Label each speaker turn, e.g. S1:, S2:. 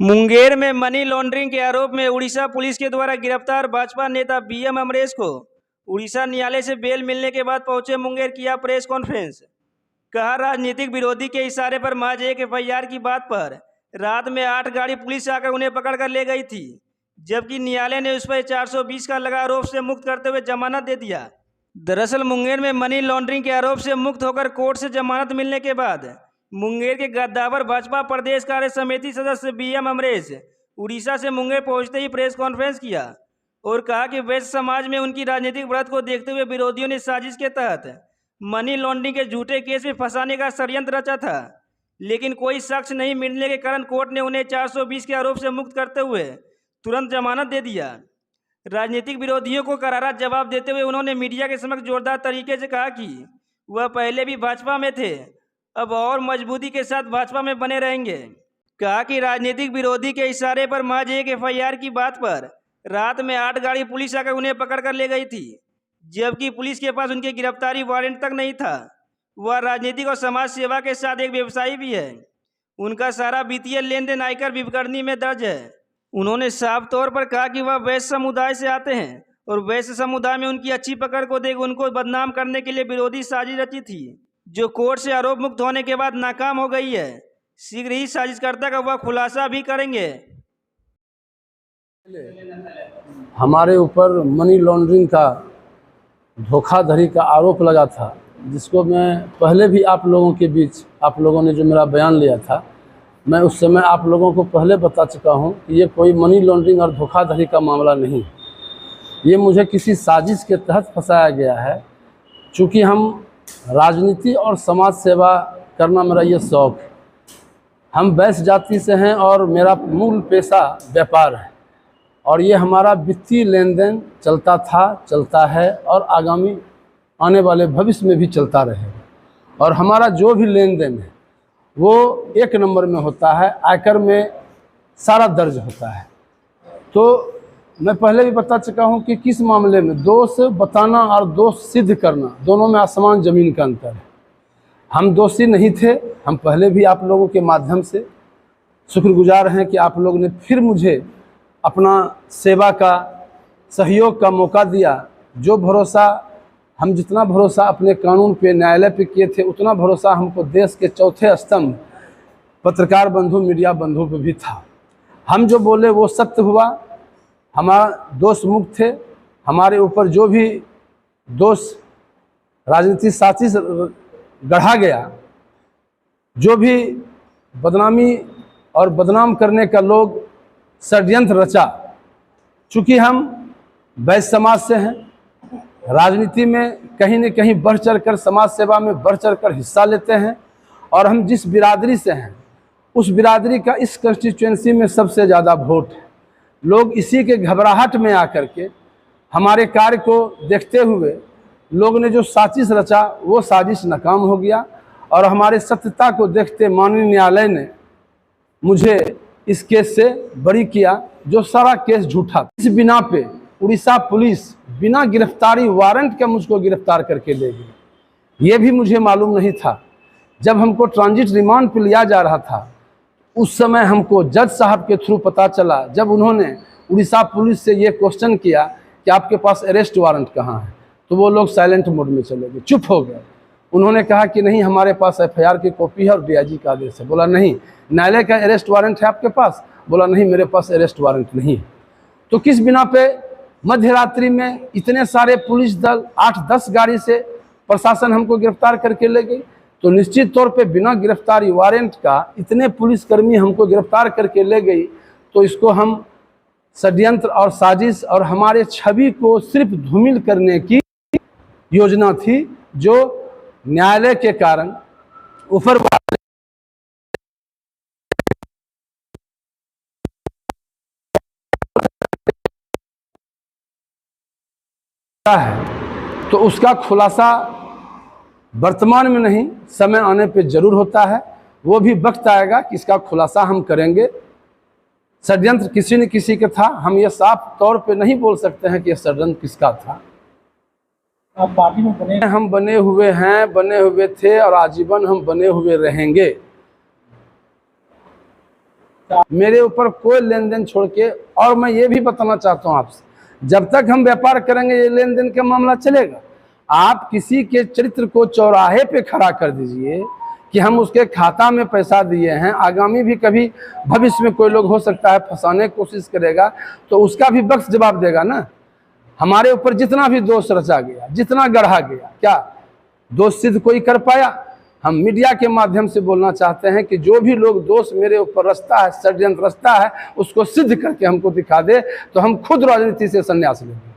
S1: मुंगेर में money laundering के आरोप में उड़ीसा पुलिस के द्वारा गिरफ्तार भाजपा नेता बीएम अमरेश को उड़ीसा न्यायालय से बेल मिलने के बाद पहुंचे मुंगेर किया प्रेस कॉन्फ्रेंस। कहा, राजनीतिक विरोधी के इशारे पर महज एक एफआईआर की बात पर रात में 8 गाड़ी पुलिस आकर उन्हें पकड़कर ले गई थी, जबकि न्यायालय ने उस पर 420 का लगा आरोप से मुक्त करते हुए जमानत दे दिया। दरअसल मुंगेर में मनी लॉन्ड्रिंग के आरोप से मुक्त होकर कोर्ट से जमानत मिलने के बाद मुंगेर के गद्दावर भाजपा प्रदेश कार्य समिति सदस्य बीएम अमरेश उड़ीसा से मुंगेर पहुंचते ही प्रेस कॉन्फ्रेंस किया और कहा कि वैश्य समाज में उनकी राजनीतिक बढ़त को देखते हुए विरोधियों ने साजिश के तहत मनी लॉन्ड्रिंग के झूठे केस में फंसाने का षड्यंत्र रचा था, लेकिन कोई शख्स नहीं मिलने के कारण कोर्ट ने उन्हें 420 के आरोप से मुक्त करते हुए तुरंत जमानत दे दिया। राजनीतिक विरोधियों को करारा जवाब देते हुए उन्होंने मीडिया के समक्ष जोरदार तरीके से कहा कि वह पहले भी भाजपा में थे, अब और मजबूती के साथ भाजपा में बने रहेंगे। कहा कि राजनीतिक विरोधी के इशारे पर महज एक एफआईआर की बात पर रात में 8 गाड़ी पुलिस आकर उन्हें पकड़कर ले गई थी, जबकि पुलिस के पास उनके गिरफ्तारी वारंट तक नहीं था। वह राजनीतिक और समाज सेवा के साथ एक व्यवसायी भी है। उनका सारा वित्तीय लेन देन आयकर विवरणी में दर्ज है। उन्होंने साफ तौर पर कहा कि वह वैश्य समुदाय से आते हैं और वैश्य समुदाय में उनकी अच्छी पकड़ को देख उनको बदनाम करने के लिए विरोधी साजिश रची थी, जो कोर्ट से आरोप मुक्त होने के बाद नाकाम हो गई है। शीघ्र ही साजिशकर्ता का वह खुलासा भी करेंगे।
S2: हमारे ऊपर मनी लॉन्ड्रिंग का धोखाधड़ी का आरोप लगा था, जिसको मैं पहले भी आप लोगों के बीच, आप लोगों ने जो मेरा बयान लिया था, मैं उस समय आप लोगों को पहले बता चुका हूं कि ये कोई मनी लॉन्ड्रिंग और धोखाधड़ी का मामला नहीं, ये मुझे किसी साजिश के तहत फंसाया गया है। चूँकि हम राजनीति और समाज सेवा करना मेरा ये शौक़ है। हम वैश्य जाति से हैं और मेरा मूल पेशा व्यापार है और ये हमारा वित्तीय लेन देन चलता था, चलता है और आगामी आने वाले भविष्य में भी चलता रहेगा। और हमारा जो भी लेन देन है वो 1 नंबर में होता है, आयकर में सारा दर्ज होता है। तो मैं पहले भी बता चुका हूँ कि किस मामले में दोष बताना और दोष सिद्ध करना दोनों में आसमान ज़मीन का अंतर है। हम दोषी नहीं थे। हम पहले भी आप लोगों के माध्यम से शुक्रगुजार हैं कि आप लोग ने फिर मुझे अपना सेवा का, सहयोग का मौका दिया। जो भरोसा हम, जितना भरोसा अपने कानून पे, न्यायालय पे किए थे, उतना भरोसा हमको देश के चौथे स्तंभ पत्रकार बंधु, मीडिया बंधु पे भी था। हम जो बोले वो सत्य हुआ। हमारा दोष मुक्त थे। हमारे ऊपर जो भी दोष राजनीतिक साजिश गढ़ा गया, जो भी बदनामी और बदनाम करने का लोग षड्यंत्र रचा, चूँकि हम वैश्य समाज से हैं, राजनीति में कहीं न कहीं बढ़ चढ़ कर, समाज सेवा में बढ़ चढ़ कर हिस्सा लेते हैं और हम जिस बिरादरी से हैं उस बिरादरी का इस कंस्टिट्यूएंसी में सबसे ज़्यादा वोट है। लोग इसी के घबराहट में आकर के हमारे कार्य को देखते हुए लोग ने जो साजिश रचा वो साजिश नाकाम हो गया और हमारे सत्यता को देखते माननीय न्यायालय ने मुझे इस केस से बरी किया, जो सारा केस झूठा। इस बिना पे उड़ीसा पुलिस बिना गिरफ्तारी वारंट के मुझको गिरफ्तार करके ले गई। ये भी मुझे मालूम नहीं था। जब हमको ट्रांजिट रिमांड पे लिया जा रहा था उस समय हमको जज साहब के थ्रू पता चला, जब उन्होंने उड़ीसा पुलिस से ये क्वेश्चन किया कि आपके पास अरेस्ट वारंट कहाँ है, तो वो लोग साइलेंट मोड में चले गए, चुप हो गए। उन्होंने कहा कि नहीं, हमारे पास एफआईआर की कॉपी है और डीआईजी का आदेश है। बोला नहीं। न्यायालय का अरेस्ट वारंट है आपके पास? बोला नहीं, मेरे पास अरेस्ट वारंट नहीं है। तो किस बिना पे मध्य रात्रि में इतने सारे पुलिस दल, 8-10 गाड़ी से प्रशासन हमको गिरफ्तार करके ले गई? तो निश्चित तौर पे बिना गिरफ्तारी वारंट का इतने पुलिसकर्मी हमको गिरफ्तार करके ले गई, तो इसको हम षड्यंत्र और साजिश और हमारे छवि को सिर्फ धूमिल करने की योजना थी, जो न्यायालय के कारण ऊपर है। तो उसका खुलासा वर्तमान में नहीं, समय आने पे जरूर होता है। वो भी वक्त आएगा कि इसका खुलासा हम करेंगे। षड्यंत्र किसी न किसी का था। हम ये साफ तौर पे नहीं बोल सकते हैं कि यह षड्यंत्र किसका था।
S3: आप पार्टी में बने?
S2: हम बने हुए हैं, बने हुए थे और आजीवन हम बने हुए रहेंगे। मेरे ऊपर कोई लेन देन छोड़ के, और मैं ये भी बताना चाहता हूँ आपसे, जब तक हम व्यापार करेंगे ये लेन देन का मामला चलेगा। आप किसी के चरित्र को चौराहे पे खड़ा कर दीजिए कि हम उसके खाता में पैसा दिए हैं, आगामी भी कभी भविष्य में कोई लोग हो सकता है फंसाने की कोशिश करेगा, तो उसका भी वक्त जवाब देगा ना। हमारे ऊपर जितना भी दोष रचा गया, जितना गढ़ा गया, क्या दोष सिद्ध कोई कर पाया? हम मीडिया के माध्यम से बोलना चाहते हैं कि जो भी लोग दोष मेरे ऊपर रचता है, षड्यंत्र रचता है, उसको सिद्ध करके हमको दिखा दे, तो हम खुद राजनीति से संन्यास लेंगे।